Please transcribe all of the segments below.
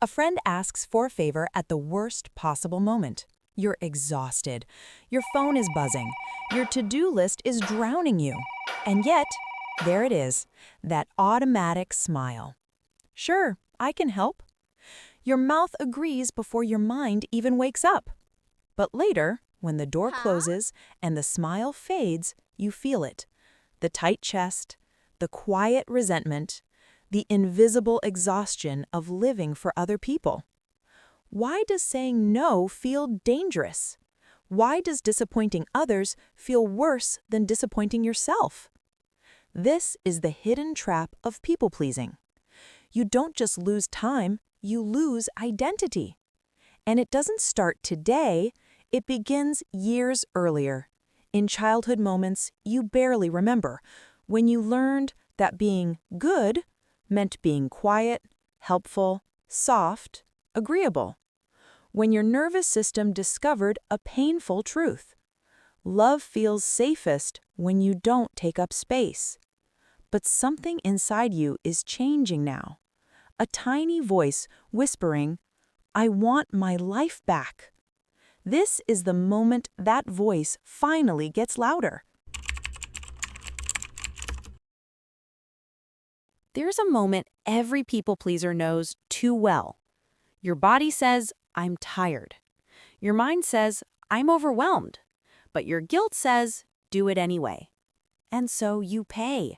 A friend asks for a favor at the worst possible moment. You're exhausted. Your phone is buzzing. Your to-do list is drowning you. And yet, there it is, that automatic smile. Sure, I can help. Your mouth agrees before your mind even wakes up. But later, when the door closes and the smile fades, you feel it. The tight chest, the quiet resentment, the invisible exhaustion of living for other people. Why does saying no feel dangerous? Why does disappointing others feel worse than disappointing yourself? This is the hidden trap of people-pleasing. You don't just lose time, you lose identity. And it doesn't start today, it begins years earlier, in childhood moments you barely remember, when you learned that being good meant being quiet, helpful, soft, agreeable. When your nervous system discovered a painful truth. Love feels safest when you don't take up space. But something inside you is changing now. A tiny voice whispering, "I want my life back." This is the moment that voice finally gets louder. There's a moment every people pleaser knows too well. Your body says, "I'm tired." Your mind says, "I'm overwhelmed." But your guilt says, "Do it anyway." And so you pay.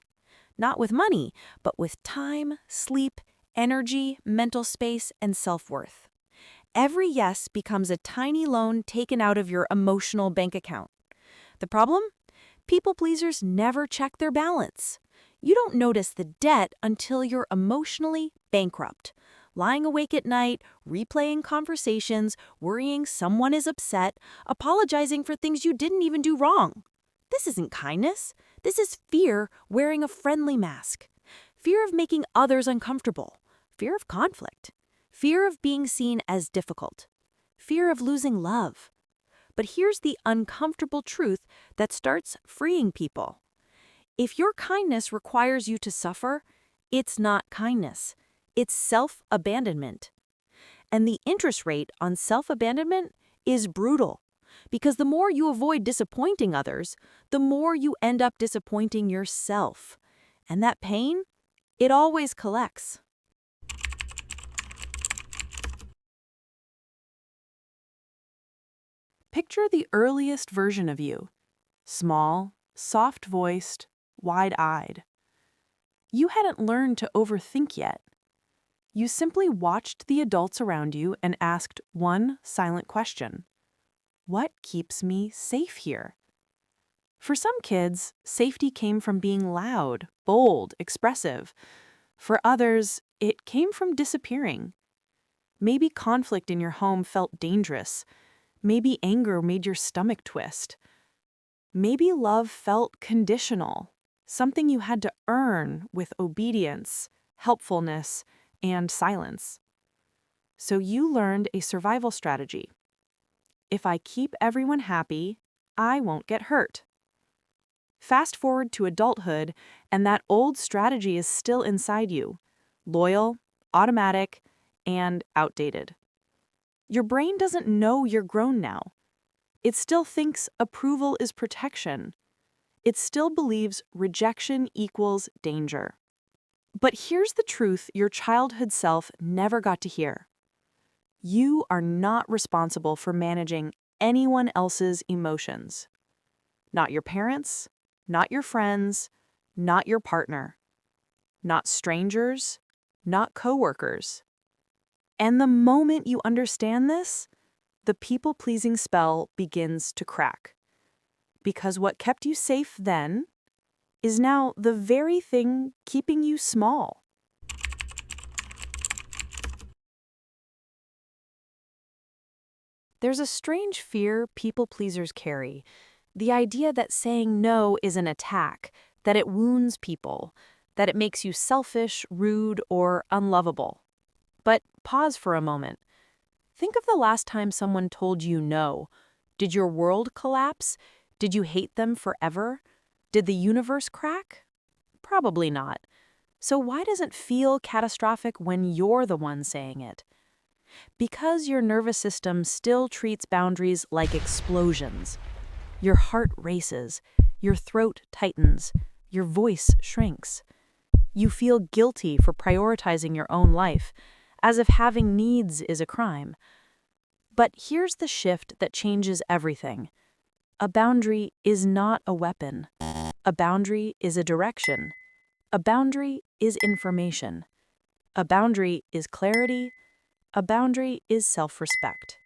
Not with money, but with time, sleep, energy, mental space, and self-worth. Every yes becomes a tiny loan taken out of your emotional bank account. The problem? People pleasers never check their balance. You don't notice the debt until you're emotionally bankrupt, lying awake at night, replaying conversations, worrying someone is upset, apologizing for things you didn't even do wrong. This isn't kindness. This is fear wearing a friendly mask. Fear of making others uncomfortable. Fear of conflict. Fear of being seen as difficult. Fear of losing love. But here's the uncomfortable truth that starts freeing people. If your kindness requires you to suffer, it's not kindness. It's self-abandonment. And the interest rate on self-abandonment is brutal. Because the more you avoid disappointing others, the more you end up disappointing yourself. And that pain, it always collects. Picture the earliest version of you. Small, soft-voiced, wide-eyed. You hadn't learned to overthink yet. You simply watched the adults around you and asked one silent question. What keeps me safe here? For some kids, safety came from being loud, bold, expressive. For others, it came from disappearing. Maybe conflict in your home felt dangerous. Maybe anger made your stomach twist. Maybe love felt conditional, something you had to earn with obedience, helpfulness, and silence. So you learned a survival strategy. If I keep everyone happy, I won't get hurt. Fast forward to adulthood, and that old strategy is still inside you, loyal, automatic, and outdated. Your brain doesn't know you're grown now. It still thinks approval is protection. It still believes rejection equals danger. But here's the truth your childhood self never got to hear. You are not responsible for managing anyone else's emotions. Not your parents, not your friends, not your partner, not strangers, not coworkers. And the moment you understand this, the people-pleasing spell begins to crack. Because what kept you safe then is now the very thing keeping you small. There's a strange fear people-pleasers carry, the idea that saying no is an attack, that it wounds people, that it makes you selfish, rude, or unlovable. But pause for a moment. Think of the last time someone told you no. Did your world collapse? Did you hate them forever? Did the universe crack? Probably not. So why does it feel catastrophic when you're the one saying it? Because your nervous system still treats boundaries like explosions. Your heart races, your throat tightens, your voice shrinks. You feel guilty for prioritizing your own life, as if having needs is a crime. But here's the shift that changes everything. A boundary is not a weapon. A boundary is a direction. A boundary is information. A boundary is clarity. A boundary is self-respect.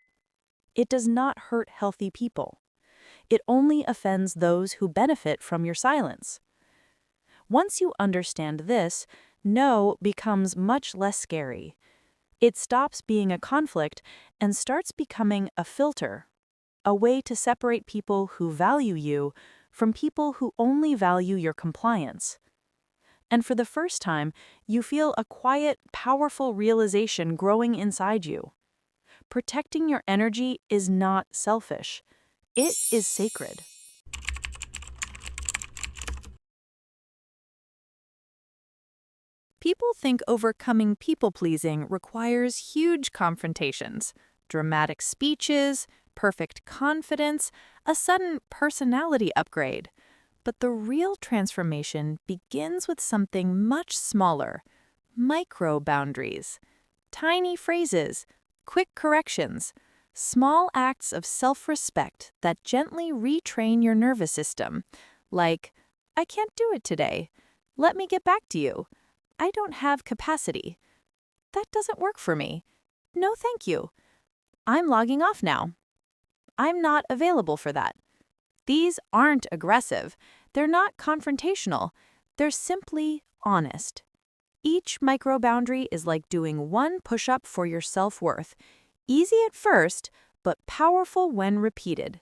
It does not hurt healthy people. It only offends those who benefit from your silence. Once you understand this, no becomes much less scary. It stops being a conflict and starts becoming a filter, a way to separate people who value you from people who only value your compliance. And for the first time, you feel a quiet, powerful realization growing inside you. Protecting your energy is not selfish. It is sacred. People think overcoming people-pleasing requires huge confrontations, dramatic speeches, perfect confidence, a sudden personality upgrade. But the real transformation begins with something much smaller: micro-boundaries. Tiny phrases, quick corrections, small acts of self-respect that gently retrain your nervous system. Like, "I can't do it today. Let me get back to you. I don't have capacity. That doesn't work for me. No, thank you. I'm logging off now. I'm not available for that." These aren't aggressive. They're not confrontational. They're simply honest. Each micro-boundary is like doing one push-up for your self-worth. Easy at first, but powerful when repeated.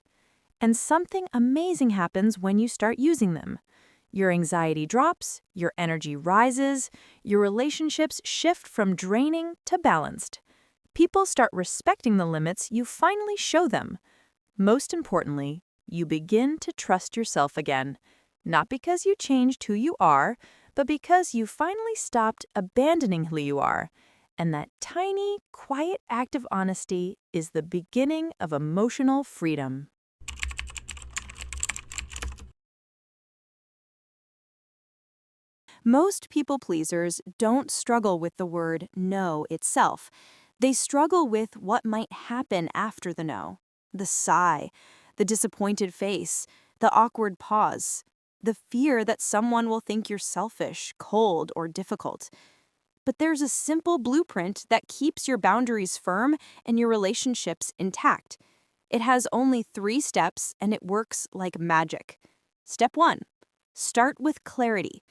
And something amazing happens when you start using them. Your anxiety drops, your energy rises, your relationships shift from draining to balanced. People start respecting the limits you finally show them. Most importantly, you begin to trust yourself again, not because you changed who you are, but because you finally stopped abandoning who you are. And that tiny, quiet act of honesty is the beginning of emotional freedom. Most people pleasers don't struggle with the word no itself. They struggle with what might happen after the no. The sigh, the disappointed face, the awkward pause, the fear that someone will think you're selfish, cold, or difficult. But there's a simple blueprint that keeps your boundaries firm and your relationships intact. It has only 3 steps and it works like magic. Step 1. Start with clarity.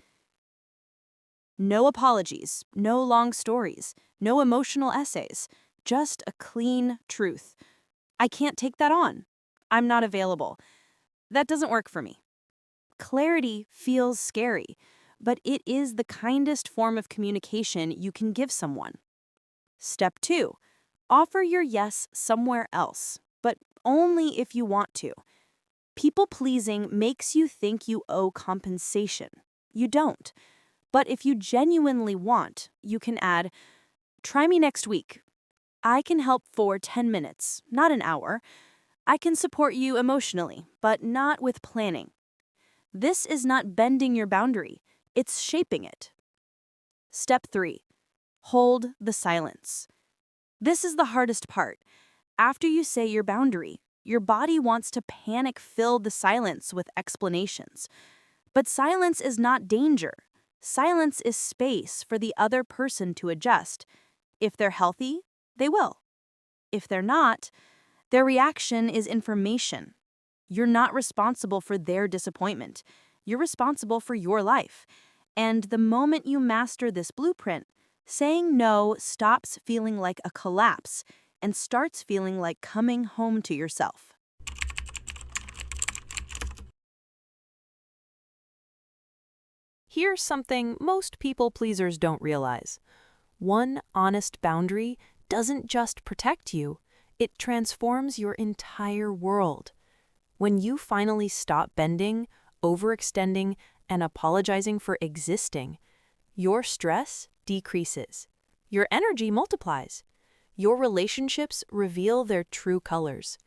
No apologies, no long stories, no emotional essays, just a clean truth. I can't take that on. I'm not available. That doesn't work for me. Clarity feels scary, but it is the kindest form of communication you can give someone. Step 2. Offer your yes somewhere else, but only if you want to. People-pleasing makes you think you owe compensation. You don't. But if you genuinely want, you can add, "Try me next week. I can help for 10 minutes, not an hour. I can support you emotionally, but not with planning." This is not bending your boundary, it's shaping it. Step 3. Hold the silence. This is the hardest part. After you say your boundary, your body wants to panic-fill the silence with explanations. But silence is not danger. Silence is space for the other person to adjust. If they're healthy, they will. If they're not, their reaction is information. You're not responsible for their disappointment. You're responsible for your life. And the moment you master this blueprint, saying no stops feeling like a collapse and starts feeling like coming home to yourself. Here's something most people pleasers don't realize. One honest boundary doesn't just protect you, it transforms your entire world. When you finally stop bending, overextending, and apologizing for existing, your stress decreases. Your energy multiplies. Your relationships reveal their true colors.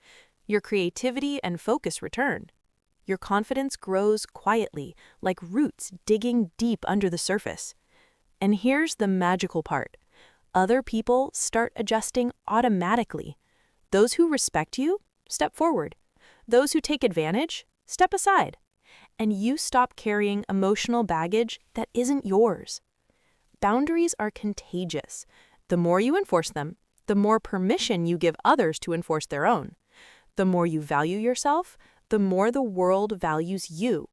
Your creativity and focus return. Your confidence grows quietly, like roots digging deep under the surface. And here's the magical part. Other people start adjusting automatically. Those who respect you, step forward. Those who take advantage, step aside. And you stop carrying emotional baggage that isn't yours. Boundaries are contagious. The more you enforce them, the more permission you give others to enforce their own. The more you value yourself, the more the world values you.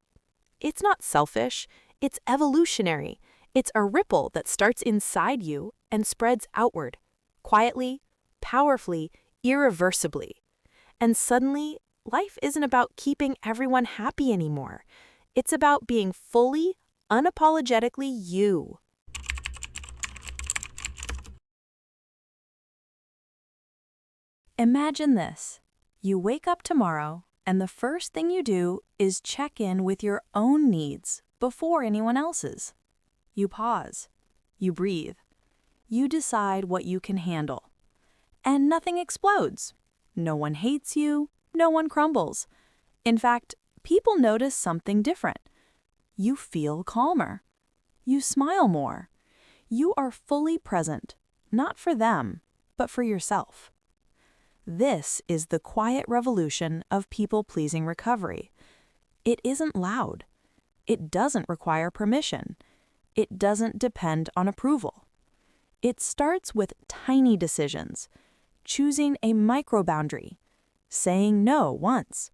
It's not selfish, it's evolutionary. It's a ripple that starts inside you and spreads outward, quietly, powerfully, irreversibly. And suddenly, life isn't about keeping everyone happy anymore. It's about being fully, unapologetically you. Imagine this. You wake up tomorrow, and the first thing you do is check in with your own needs before anyone else's. You pause. You breathe. You decide what you can handle. And nothing explodes. No one hates you. No one crumbles. In fact, people notice something different. You feel calmer. You smile more. You are fully present, not for them, but for yourself. This is the quiet revolution of people-pleasing recovery. It isn't loud. It doesn't require permission. It doesn't depend on approval. It starts with tiny decisions, choosing a micro-boundary, saying no once,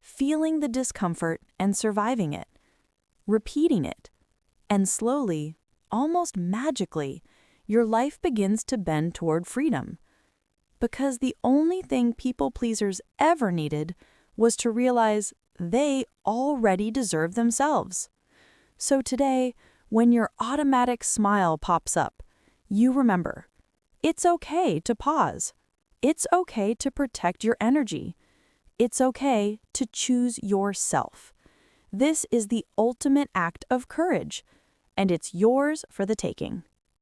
feeling the discomfort and surviving it, repeating it, and slowly, almost magically, your life begins to bend toward freedom. Because the only thing people-pleasers ever needed was to realize they already deserve themselves. So today, when your automatic smile pops up, you remember, it's okay to pause. It's okay to protect your energy. It's okay to choose yourself. This is the ultimate act of courage, and it's yours for the taking.